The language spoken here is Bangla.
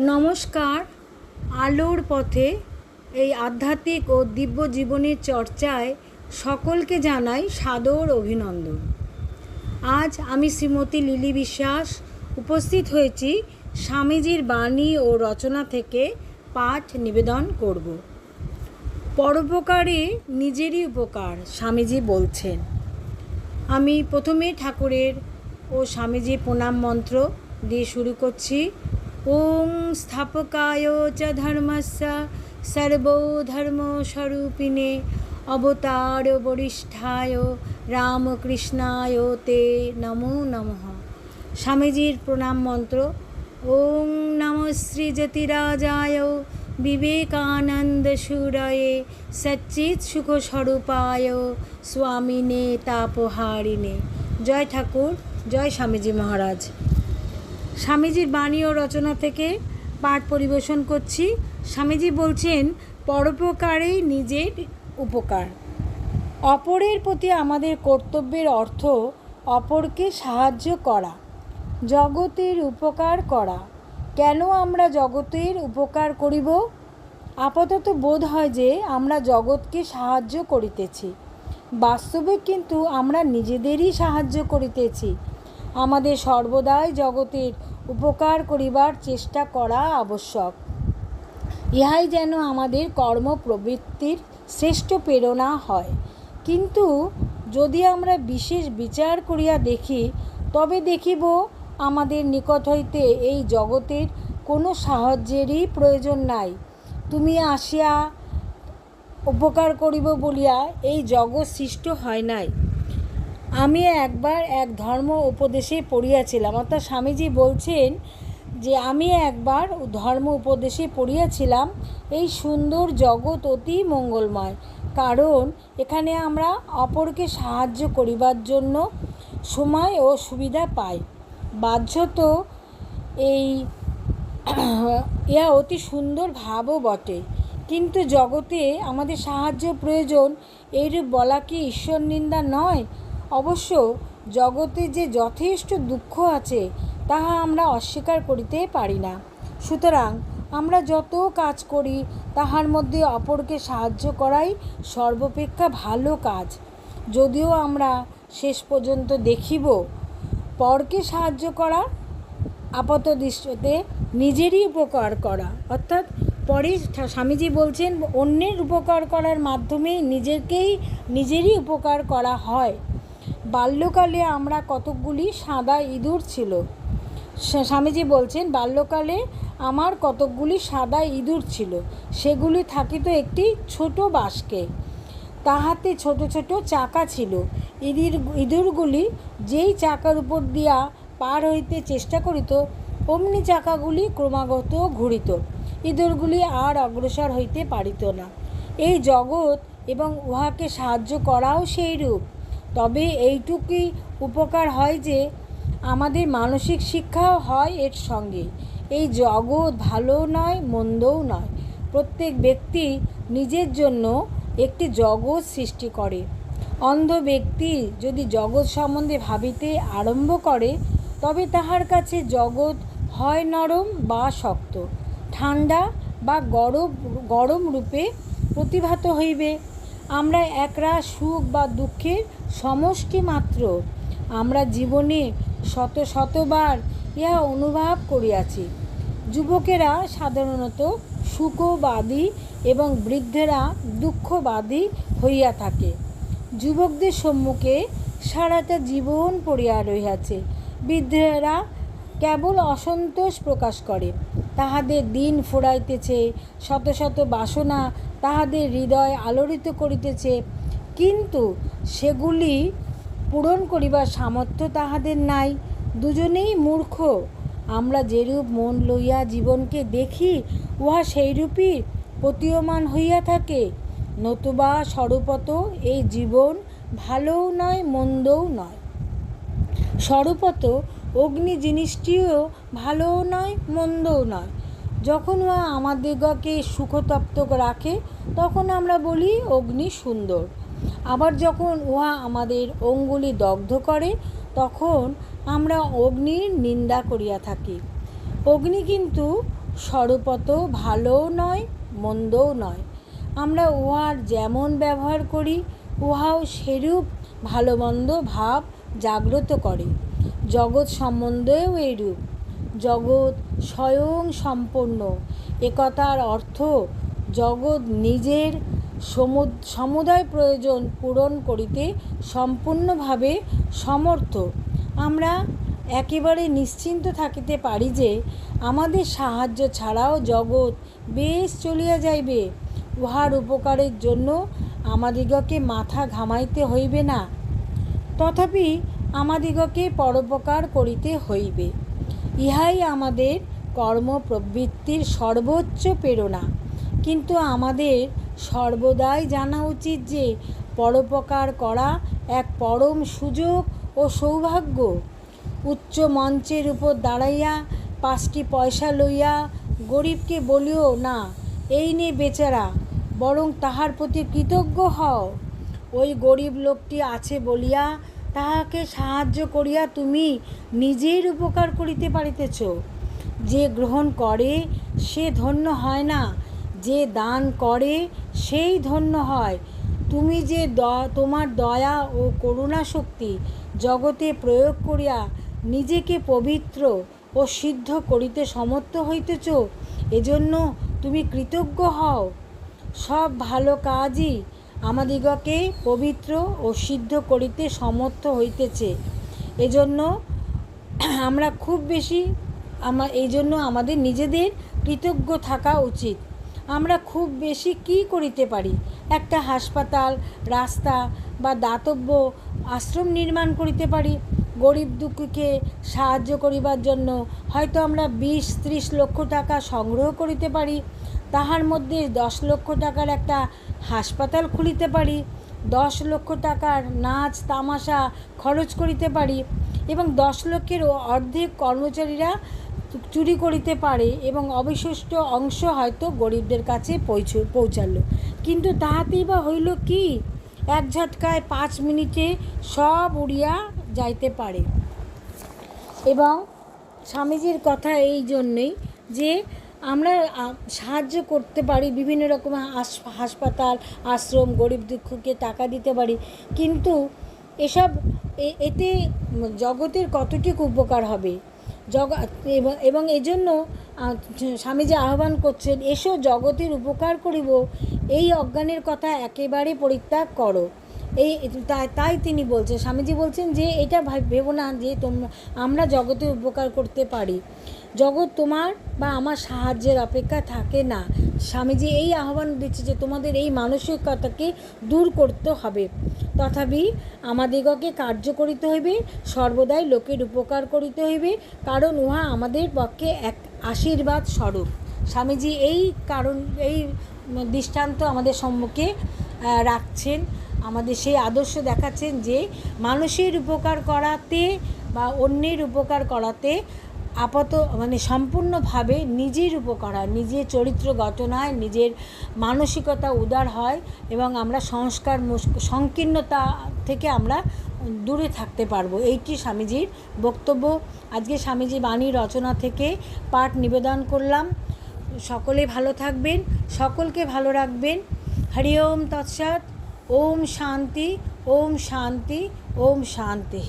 নমস্কার। আলোর পথে এই আধ্যাত্মিক ও দিব্য জীবনের চর্চায় সকলকে জানাই সাদর অভিনন্দন। আজ আমি শ্রীমতী লিলি বিশ্বাস উপস্থিত হয়েছি স্বামীজির বাণী ও রচনা থেকে পাঠ নিবেদন করব। পরোপকারে নিজেরই উপকার, স্বামীজি বলছেন। আমি প্রথমে ঠাকুরের ও স্বামীজির প্রণাম মন্ত্র দিয়ে শুরু করছি। ওং স্থাপকায় চ ধর্মস্য সর্বধর্মস্বরূপিণে অবতার বরিষ্ঠায় রামকৃষ্ণায় তে নমো নমঃ। স্বামীজির প্রণাম মন্ত্র। ওং নমঃ শ্রী যতিরাজায় বিবেকানন্দ সুরয়ে সচ্চিৎ সুখ স্বরূপায় স্বামিনে তাপহারিণে। জয় ঠাকুর, জয় স্বামীজি মহারাজ। স্বামীজির বাণী ও রচনা থেকে পাঠ পরিবেশন করছি। স্বামীজি বলছেন, পরোপকারেই নিজের উপকার। অপরের প্রতি আমাদের কর্তব্যের অর্থ অপরকে সাহায্য করা, জগতের উপকার করা। কেন আমরা জগতের উপকার করিব? আপাতত বোধ হয় যে আমরা জগৎকে সাহায্য করিতেছি, বাস্তবে কিন্তু আমরা নিজেদেরই সাহায্য করিতেছি। আমাদের সর্বদাই জগতের উপকার করিবার চেষ্টা করা আবশ্যক। ইহাই যেন আমাদের কর্মপ্রবৃত্তির শ্রেষ্ঠ প্রেরণা হয়। কিন্তু যদি আমরা বিশেষ বিচার করিয়া দেখি, তবে দেখিব আমাদের নিকট হইতে এই জগতের কোনো সাহায্যেরই প্রয়োজন নাই। তুমি আসিয়া উপকার করিব বলিয়া এই জগৎ সৃষ্ট হয় নাই। আমি একবার এক ধর্ম উপদেশে পড়িয়াছিলাম, অর্থাৎ স্বামীজি বলছেন যে আমি একবার ধর্ম উপদেশে পড়িয়াছিলাম, এই সুন্দর জগৎ অতি মঙ্গলময়, কারণ এখানে আমরা অপরকে সাহায্য করিবার জন্য সময় ও সুবিধা পাই। বাহ্যত ইহা অতি সুন্দর ভাবও বটে, কিন্তু জগতে আমাদের সাহায্য প্রয়োজন, এইরূপ বলা কি ঈশ্বর নিন্দা নয়? অবশ্য জগতে যে যথেষ্ট দুঃখ আছে তাহা আমরা অস্বীকার করিতে পারি না। সুতরাং আমরা যত কাজ করি তাহার মধ্যে অপরকে সাহায্য করাই সর্বাপেক্ষা ভালো কাজ। যদিও আমরা শেষ পর্যন্ত দেখিব পরকে সাহায্য করা আপাত দৃষ্টিতে নিজেরই উপকার করা, অর্থাৎ পরে স্বামীজি বলছেন অন্যের উপকার করার মাধ্যমে নিজেরই উপকার করা হয়। বাল্যকালে আমরা কতকগুলি সাদা ইঁদুর ছিল। স্বামীজি বলছেন, বাল্যকালে আমার কতকগুলি সাদা ইঁদুর ছিল। সেগুলি থাকিত একটি ছোট বাস্কে, তাহাতে ছোট ছোট চাকা ছিল। ইঁদুরগুলি যেই চাকার উপর দিয়া পার হইতে চেষ্টা করিত, অমনি চাকাগুলি ক্রমাগত ঘুরিত। ইঁদুরগুলি আর অগ্রসর হইতে পারিত না। এই জগৎ এবং উহাকে সাহায্য করাও সেইরূপ। তবে এইটুকুই উপকার হয় যে আমাদের মানসিক শিক্ষাও হয় এর সঙ্গে। এই জগৎ ভালোও নয়, মন্দও নয়। প্রত্যেক ব্যক্তি নিজের জন্য একটি জগৎ সৃষ্টি করে। অন্ধ ব্যক্তি যদি জগৎ সম্বন্ধে ভাবিতে আরম্ভ করে, তবে তাহার কাছে জগৎ হয় নরম বা শক্ত, ঠান্ডা বা গরম রূপে প্রতিভাত হইবে। আমরা একরাশ সুখ বা দুঃখের সমষ্টি মাত্র। আমরা জীবনে শতবার ইহা অনুভব করিয়াছি। যুবকেরা সাধারণত সুখবাদী এবং বৃদ্ধেরা দুঃখবাদী হইয়া থাকে। যুবকদের সম্মুখে সারাটা জীবন পড়িয়া রহিয়াছে। বৃদ্ধেরা কেবল অসন্তোষ প্রকাশ করে। তাহাদের দিন ফুরাইতেছে, শত শত বাসনা তাহাদের হৃদয় আলোড়িত করিতেছে, কিন্তু সেগুলি পূরণ করিবার সামর্থ্য তাহাদের নাই। দুজনেই মূর্খ। আমরা যেরূপ মন লইয়া জীবনকে দেখি, উহা সেইরূপই প্রতীয়মান হইয়া থাকে। নতুবা স্বরূপত এই জীবন ভালোও নয়, মন্দও নয়। স্বরূপত অগ্নি জিনিসটিও ভালোও নয়, মন্দও নয়। যখন উহা আমাদিগকে সুখতপ্ত রাখে, তখন আমরা বলি অগ্নি সুন্দর। আবার যখন উহা আমাদের অঙ্গুলি দগ্ধ করে, তখন আমরা অগ্নির নিন্দা করিয়া থাকি। অগ্নি কিন্তু স্বরূপত ভালোও নয় মন্দও নয়। আমরা উহার যেমন ব্যবহার করি উহাও সেরূপ ভালো মন্দ ভাব জাগ্রত করে। জগৎ সম্বন্ধেও এইরূপ। জগৎ স্বয়ং সম্পন্ন, একথার অর্থ জগৎ নিজের সমুদয় প্রয়োজন পূরণ করিতে সম্পূর্ণভাবে সমর্থ। আমরা একেবারে নিশ্চিন্ত থাকিতে পারি যে আমাদের সাহায্য ছাড়াও জগৎ বেশ চলিয়া যাইবে। উহার উপকারের জন্য আমাদিগকে মাথা ঘামাইতে হইবে না, তথাপি আমাদিগকে পরোপকার করিতে হইবে। ইহাই আমাদের কর্মপ্রবৃত্তির সর্বোচ্চ প্রেরণা। কিন্তু আমাদের সর্বদাই জানা উচিত যে পরোপকার করা এক পরম সুযোগ ও সৌভাগ্য। উচ্চ মঞ্চের উপর দাঁড়াইয়া 5টি পয়সা লইয়া গরিবকে বলিও না, এই নে বেচারা, বরং তাহার প্রতি কৃতজ্ঞ হও। ওই গরিব লোকটি আছে বলিয়া তাহাকে সাহায্য করিয়া তুমি নিজের উপকার করিতে পারিতেছ। যে গ্রহণ করে সে ধন্য হয় না, যে দান করে সেই ধন্য হয়। তুমি যে তোমার দয়া ও করুণা শক্তি জগতে প্রয়োগ করিয়া নিজেকে পবিত্র ও সিদ্ধ করিতে সমর্থ হইতেছ, এজন্য তুমি কৃতজ্ঞ হও। সব ভালো কাজই আমাদিগকে পবিত্র ও সিদ্ধ করিতে সমর্থ হইতেছে। এজন্য আমরা এই জন্য আমাদের নিজেদের কৃতজ্ঞ থাকা উচিত। আমরা খুব বেশি কী করিতে পারি? একটা হাসপাতাল, রাস্তা বা দাতব্য আশ্রম নির্মাণ করিতে পারি। গরিব দুঃখীকে সাহায্য করিবার জন্য হয়তো আমরা 20-30 লক্ষ টাকা সংগ্রহ করিতে পারি। তাহার মধ্যে 10 লক্ষ টাকার একটা হাসপাতাল খুলিতে পারি, 10 লক্ষ টাকার নাচ তামাশা খরচ করিতে পারি এবং 10 লক্ষের অর্ধেক কর্মচারীরা চুরি করিতে পারে এবং অবশিষ্ট অংশ হয়তো গরিবদের কাছে পৌঁছালো। কিন্তু তাহাতেই বা হইল কি? এক ঝটকায় 5 মিনিটে সব উড়িয়া যাইতে পারে। এবং স্বামীজির কথা এই জন্যেই যে আমরা সাহায্য করতে পারি, বিভিন্ন রকম হাসপাতাল আশ্রম গরিব দুঃখকে টাকা দিতে পারি, কিন্তু এতে জগতের কতটুকু উপকার হবে এবং এজন্য স্বামীজি আহ্বান করছেন, এসো জগতের উপকার করিব, এই অজ্ঞানের কথা একেবারে পরিত্যাগ করো। তাই তিনি বলছেন, স্বামীজি বলছেন যে এটা ভেবো না যে আমরা জগতের উপকার করতে পারি, জগৎ তোমার বা আমার সাহায্যের অপেক্ষা থাকে না। স্বামীজি এই আহ্বান দিচ্ছে যে তোমাদের এই মানসিকতাকে দূর করতে হবে। তথাপি আমাদিগকে কার্য করিতে হইবে, সর্বদাই লোকের উপকার করিতে হইবে, কারণ উহা আমাদের পক্ষে এক আশীর্বাদ স্বরূপ। স্বামীজি এই দৃষ্টান্ত আমাদের সম্মুখে রাখছেন, আমাদের সেই আদর্শ দেখাচ্ছেন যে মানুষের উপকার করাতে বা অন্যের উপকার করাতে সম্পূর্ণভাবে নিজের উপকার হয়, নিজের চরিত্র গঠন হয়, নিজের মানসিকতা উদার হয় এবং আমরা সংকীর্ণতা থেকে আমরা দূরে থাকতে পারবো। এইটি স্বামীজির বক্তব্য। আজকে স্বামীজি বাণী রচনা থেকে পাঠ নিবেদন করলাম। সকলে ভালো থাকবেন, সকলকে ভালো রাখবেন। হরি ওম তৎসৎ। ওম শান্তি, ওম শান্তি, ওম শান্তি।